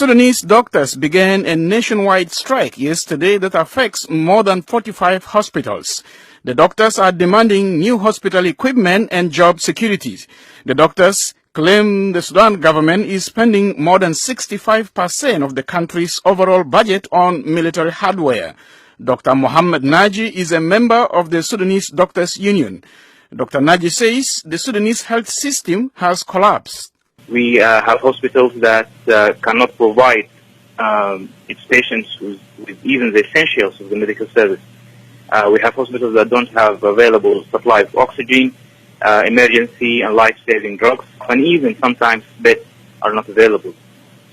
Sudanese doctors began a nationwide strike yesterday that affects more than 45 hospitals. The doctors are demanding new hospital equipment and job security. The doctors claim the Sudan government is spending more than 65% of the country's overall budget on military hardware. D.محمد Naji is a member of the Sudanese Doctors Union. Dr. Naji says the Sudanese health system has collapsed. We have hospitals that cannot provide its patients with even the essentials of the medical service. We have hospitals that don't have available supply of oxygen, emergency and life-saving drugs, and even sometimes beds are not available.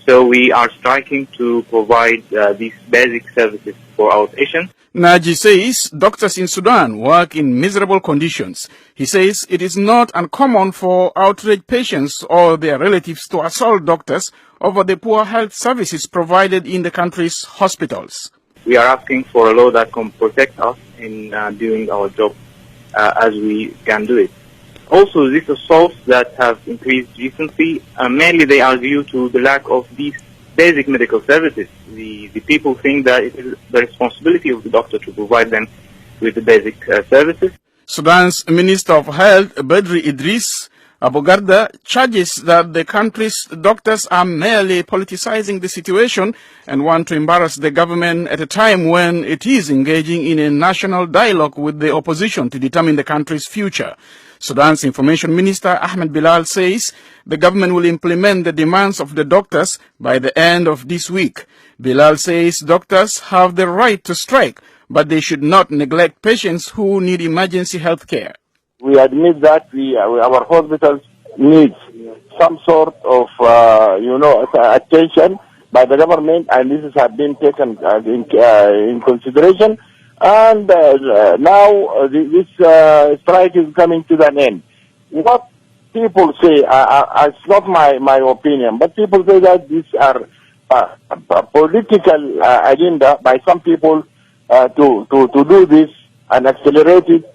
So we are striking to provide these basic services for our patients. Naji says doctors in Sudan work in miserable conditions. He says it is not uncommon for outraged patients or their relatives to assault doctors over the poor health services provided in the country's hospitals. We are asking for a law that can protect us in doing our job as we can do it. Also, these assaults that have increased recently, mainly they are due to the lack of these basic medical services. The people think that it is the responsibility of the doctor to provide them with the basic services. Sudan's Minister of Health, Badri Idris Abu Garda, charges that the country's doctors are merely politicizing the situation and want to embarrass the government at a time when it is engaging in a national dialogue with the opposition to determine the country's future. Sudan's Information Minister Ahmed Bilal says the government will implement the demands of the doctors by the end of this week. Bilal says doctors have the right to strike, but they should not neglect patients who need emergency health care. We admit that our hospitals need some sort of, attention by the government, and this has been taken in consideration. And now this strike is coming to an end. What people say, it's not my opinion, but people say that these are a political agenda by some people to do this and accelerate it,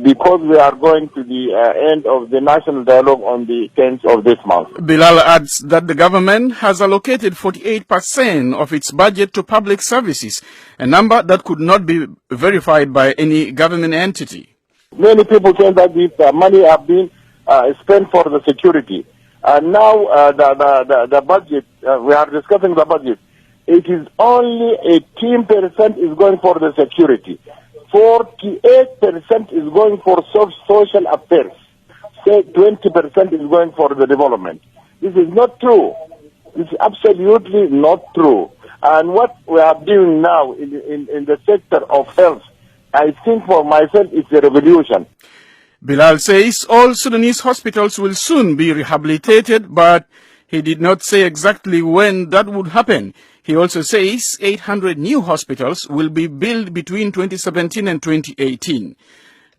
because we are going to the end of the national dialogue on the 10th of this month. Bilal adds that the government has allocated 48% of its budget to public services, a number that could not be verified by any government entity. Many people say that this money have been spent for the security. And now the budget, we are discussing the budget. It is only 18% is going for the security. 48% is going for social affairs. Say 20% is going for the development. This is not true. This is absolutely not true. And what we are doing now in the sector of health, I think for myself, it's a revolution. Bilal says all Sudanese hospitals will soon be rehabilitated, but he did not say exactly when that would happen. He also says 800 new hospitals will be built between 2017 and 2018.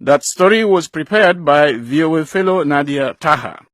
That story was prepared by VOA fellow Nadia Taha.